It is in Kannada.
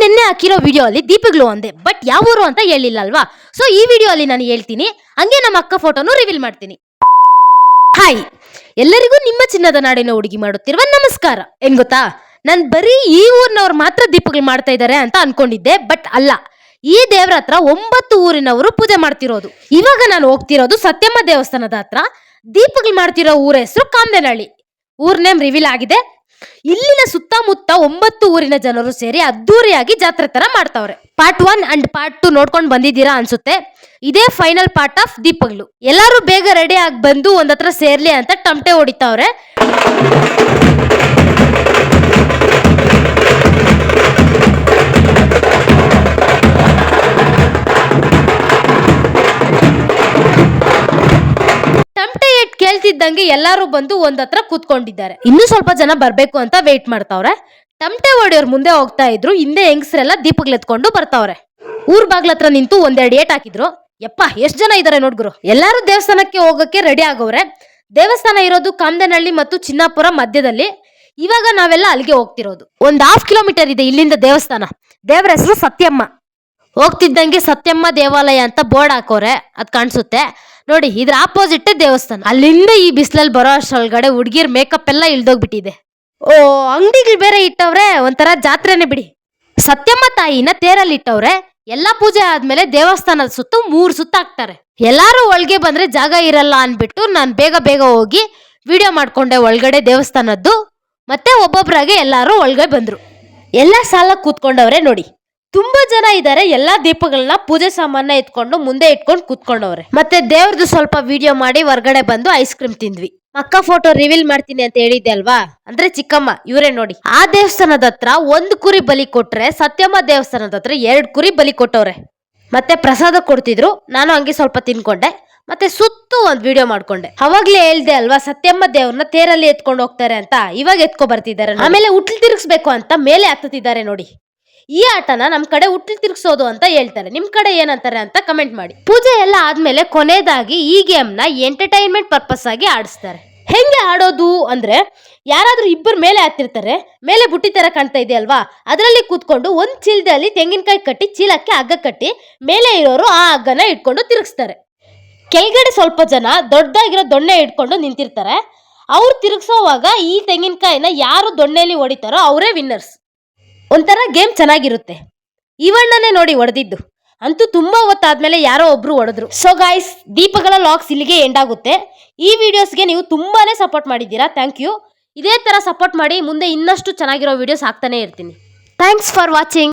ನಿನ್ನೆ ಹಾಕಿರೋ ವಿಡಿಯೋ ಅಲ್ಲಿ ದೀಪಗಳು ಅಂದೆ, ಬಟ್ ಯಾವ ಊರು ಅಂತ ಹೇಳಿಲ್ಲ ಅಲ್ವಾ. ಸೊ ಈ ವಿಡಿಯೋ ಅಲ್ಲಿ ನಾನು ಹೇಳ್ತೀನಿ, ಹಂಗೆ ನಮ್ಮ ಅಕ್ಕ ಫೋಟೋನು ರಿವೀಲ್ ಮಾಡ್ತೀನಿ. ಹಾಯ್, ಎಲ್ಲರಿಗೂ ನಿಮ್ಮ ಚಿನ್ನದ ನಾಡಿನ ಹುಡುಗಿ ಮಾಡುತ್ತಿರುವ ನಮಸ್ಕಾರ. ಏನ್ ಗೊತ್ತಾ, ನಾನು ಬರೀ ಈ ಊರಿನವ್ರು ಮಾತ್ರ ದೀಪಗಳು ಮಾಡ್ತಾ ಇದ್ದಾರೆ ಅಂತ ಅನ್ಕೊಂಡಿದ್ದೆ, ಬಟ್ ಅಲ್ಲ. ಈ ದೇವ್ರ ಹತ್ರ 9 ಊರಿನವರು ಪೂಜೆ ಮಾಡ್ತಿರೋದು. ಇವಾಗ ನಾನು ಹೋಗ್ತಿರೋದು ಸತ್ಯಮ್ಮ ದೇವಸ್ಥಾನದ ಹತ್ರ. ದೀಪಗಳು ಮಾಡ್ತಿರೋ ಊರ ಹೆಸರು ಕಾಮದೇನಹಳ್ಳಿ. ಊರ್ ನೇಮ್ ರಿವೀಲ್ ಆಗಿದೆ. ಇಲ್ಲಿನ ಸುತ್ತಮುತ್ತ 9 ಊರಿನ ಜನರು ಸೇರಿ ಅದ್ದೂರಿಯಾಗಿ ಜಾತ್ರೆ ತರ ಮಾಡ್ತಾವ್ರೆ. ಪಾರ್ಟ್ 1 ಅಂಡ್ ಪಾರ್ಟ್ 2 ನೋಡ್ಕೊಂಡು ಬಂದಿದ್ದೀರಾ ಅನ್ಸುತ್ತೆ. ಇದೇ ಫೈನಲ್ ಪಾರ್ಟ್ ಆಫ್ ದೀಪಗಳು. ಎಲ್ಲಾರು ಬೇಗ ರೆಡಿ ಆಗಿ ಬಂದು ಒಂದತ್ರ ಸೇರ್ಲಿ ಅಂತ ಟಮಟೆ ಹೊಡಿತಾವ್ರೆ. ಕೇಳ್ತಿದ್ದಂಗೆ ಎಲ್ಲಾರು ಬಂದು ಒಂದತ್ರ ಕೂತ್ಕೊಂಡಿದ್ದಾರೆ. ಇನ್ನು ಸ್ವಲ್ಪ ಜನ ಬರ್ಬೇಕು ಅಂತ ವೇಟ್ ಮಾಡ್ತಾವ್ರೆ. ಟಮಟೆ ಹೊಡಿಯೋರ್ ಮುಂದೆ ಹೋಗ್ತಾ ಇದ್ರು, ಹಿಂದೆ ಹೆಂಗಸ್ರೆಲ್ಲ ದೀಪಗಳು ಎತ್ಕೊಂಡು ಬರ್ತಾವ್ರೆ. ಊರ್ ಬಾಗ್ಲತ್ರ ನಿಂತು ಒಂದೆರಡು ಏಟ್ ಹಾಕಿದ್ರು. ಯಪ್ಪ, ಎಷ್ಟ್ ಜನ ಇದಾರೆ ನೋಡ್ಗುರು. ಎಲ್ಲಾರು ದೇವಸ್ಥಾನಕ್ಕೆ ಹೋಗಕ್ಕೆ ರೆಡಿ ಆಗೋವ್ರೆ. ದೇವಸ್ಥಾನ ಇರೋದು ಕಾಮದೇನಹಳ್ಳಿ ಮತ್ತು ಚಿನ್ನಾಪುರ ಮಧ್ಯದಲ್ಲಿ. ಇವಾಗ ನಾವೆಲ್ಲ ಅಲ್ಲಿಗೆ ಹೋಗ್ತಿರೋದು. 1.5 ಕಿಲೋಮೀಟರ್ ಇದೆ ಇಲ್ಲಿಂದ ದೇವಸ್ಥಾನ. ದೇವರ ಹೆಸರು ಸತ್ಯಮ್ಮ. ಹೋಗ್ತಿದ್ದಂಗೆ ಸತ್ಯಮ್ಮ ದೇವಾಲಯ ಅಂತ ಬೋರ್ಡ್ ಹಾಕೋರೆ, ಅದ್ ಕಾಣಿಸುತ್ತೆ ನೋಡಿ. ಇದ್ರ ಆಪೋಸಿಟ್ ದೇವಸ್ಥಾನ. ಅಲ್ಲಿಂದ ಈ ಬಿಸಿಲಲ್ಲಿ ಬರೋ ಅಷ್ಟೊಳಗಡೆ ಹುಡ್ಗಿರ್ ಮೇಕಪ್ ಎಲ್ಲ ಇಳ್ದೋಗ್ಬಿಟ್ಟಿದೆ. ಓ, ಅಂಗಡಿಗಳು ಬೇರೆ ಇಟ್ಟವ್ರೆ, ಒಂಥರ ಜಾತ್ರೆನೆ ಬಿಡಿ. ಸತ್ಯಮ್ಮ ತಾಯಿನ ತೇರಲ್ಲಿ ಇಟ್ಟವ್ರೆ. ಎಲ್ಲಾ ಪೂಜೆ ಆದ್ಮೇಲೆ ದೇವಸ್ಥಾನದ ಸುತ್ತ 3 ಸುತ್ತ ಹಾಕ್ತಾರೆ. ಎಲ್ಲಾರು ಒಳಗೆ ಬಂದ್ರೆ ಜಾಗ ಇರಲ್ಲ ಅನ್ಬಿಟ್ಟು ನಾನ್ ಬೇಗ ಬೇಗ ಹೋಗಿ ವಿಡಿಯೋ ಮಾಡ್ಕೊಂಡೆ ಒಳಗಡೆ ದೇವಸ್ಥಾನದ್ದು. ಮತ್ತೆ ಒಬ್ಬೊಬ್ರಾಗೆ ಎಲ್ಲಾರು ಒಳಗೆ ಬಂದ್ರು. ಎಲ್ಲ ಸಾಲ ಕೂತ್ಕೊಂಡವ್ರೆ ನೋಡಿ. ತುಂಬಾ ಜನ ಇದ್ದಾರೆ. ಎಲ್ಲಾ ದೀಪಗಳನ್ನ ಪೂಜೆ ಸಾಮಾನ ಎತ್ಕೊಂಡು ಮುಂದೆ ಇಟ್ಕೊಂಡು ಕೂತ್ಕೊಂಡವ್ರೆ. ಮತ್ತೆ ದೇವ್ರದ್ದು ಸ್ವಲ್ಪ ವಿಡಿಯೋ ಮಾಡಿ ಹೊರಗಡೆ ಬಂದು ಐಸ್ ಕ್ರೀಮ್ ತಿಂದ್ವಿ. ಅಕ್ಕ ಫೋಟೋ ರಿವೀಲ್ ಮಾಡ್ತೀನಿ ಅಂತ ಹೇಳಿದ್ದೆ ಅಲ್ವಾ, ಅಂದ್ರೆ ಚಿಕ್ಕಮ್ಮ ಇವರೇ ನೋಡಿ. ಆ ದೇವಸ್ಥಾನದ ಹತ್ರ 1 ಕುರಿ ಬಲಿ ಕೊಟ್ರೆ, ಸತ್ಯಮ್ಮ ದೇವಸ್ಥಾನದ ಹತ್ರ 2 ಕುರಿ ಬಲಿ ಕೊಟ್ಟವ್ರೆ. ಮತ್ತೆ ಪ್ರಸಾದ ಕೊಡ್ತಿದ್ರು. ನಾನು ಹಂಗೆ ಸ್ವಲ್ಪ ತಿನ್ಕೊಂಡೆ. ಮತ್ತೆ ಸುತ್ತು ಒಂದ್ ವಿಡಿಯೋ ಮಾಡ್ಕೊಂಡೆ. ಅವಾಗ್ಲೇ ಹೇಳ್ದೆ ಅಲ್ವಾ, ಸತ್ಯಮ್ಮ ದೇವ್ರನ್ನ ತೇರಲ್ಲಿ ಎತ್ಕೊಂಡು ಹೋಗ್ತಾರೆ ಅಂತ. ಇವಾಗ ಎತ್ಕೊ ಬರ್ತಿದ್ದಾರೆ. ಆಮೇಲೆ ಉಟ್ಲು ತಿರ್ಗಿಸ್ಬೇಕು ಅಂತ ಮೇಲೆ ಹತ್ತುತ್ತಿದ್ದಾರೆ ನೋಡಿ. ಈ ಆಟನ ನಮ್ ಕಡೆ ಉಟ್ಲು ತಿರ್ಗಿಸೋದು ಅಂತ ಹೇಳ್ತಾರೆ. ನಿಮ್ ಕಡೆ ಏನಂತಾರೆ ಅಂತ ಕಮೆಂಟ್ ಮಾಡಿ. ಪೂಜೆ ಎಲ್ಲ ಆದ್ಮೇಲೆ ಕೊನೆಯದಾಗಿ ಈ ಗೇಮ್ ನ ಎಂಟರ್ಟೈನ್ಮೆಂಟ್ ಪರ್ಪಸ್ ಆಗಿ ಆಡಿಸ್ತಾರೆ. ಹೆಂಗೆ ಆಡೋದು ಅಂದ್ರೆ, ಯಾರಾದ್ರೂ ಇಬ್ಬರು ಮೇಲೆ ಹತ್ತಿರ್ತಾರೆ. ಮೇಲೆ ಬುಟ್ಟಿ ತರ ಕಾಣ್ತಾ ಇದೆ ಅಲ್ವಾ, ಅದರಲ್ಲಿ ಕೂತ್ಕೊಂಡು ಒಂದ್ ಚೀಲದಲ್ಲಿ ತೆಂಗಿನಕಾಯಿ ಕಟ್ಟಿ ಚೀಲಕ್ಕೆ ಹಗ್ಗ ಕಟ್ಟಿ ಮೇಲೆ ಇರೋರು ಆ ಹಗ್ಗನ ಇಟ್ಕೊಂಡು ತಿರುಗಿಸ್ತಾರೆ. ಕೆಳಗಡೆ ಸ್ವಲ್ಪ ಜನ ದೊಡ್ಡದಾಗಿರೋ ದೊಣ್ಣೆ ಇಟ್ಕೊಂಡು ನಿಂತಿರ್ತಾರೆ. ಅವ್ರು ತಿರುಗಿಸೋವಾಗ ಈ ತೆಂಗಿನಕಾಯಿನ ಯಾರು ದೊಣ್ಣೆಲಿ ಹೊಡಿತಾರೋ ಅವರೇ ವಿನ್ನರ್ಸ್. ಒಂಥರ ಗೇಮ್ ಚೆನ್ನಾಗಿರುತ್ತೆ. ಇವಣ್ಣನೇ ನೋಡಿ ಹೊಡೆದಿದ್ದು. ಅಂತೂ ತುಂಬಾ ಹೊತ್ತಾದ್ಮೇಲೆ ಯಾರೋ ಒಬ್ರು ಹೊಡೆದ್ರು. ಸೊ ಗಾಯ್ಸ್, ದೀಪಗಳ ಲಾಗ್ಸ್ ಇಲ್ಲಿಗೆ ಎಂಡ್ ಆಗುತ್ತೆ. ಈ ವಿಡಿಯೋಸ್ಗೆ ನೀವು ತುಂಬಾನೇ ಸಪೋರ್ಟ್ ಮಾಡಿದ್ದೀರಾ, ಥ್ಯಾಂಕ್ ಯು. ಇದೇ ತರ ಸಪೋರ್ಟ್ ಮಾಡಿ, ಮುಂದೆ ಇನ್ನಷ್ಟು ಚೆನ್ನಾಗಿರೋ ವಿಡಿಯೋಸ್ ಹಾಕ್ತಾನೆ ಇರ್ತೀನಿ. Thanks for watching.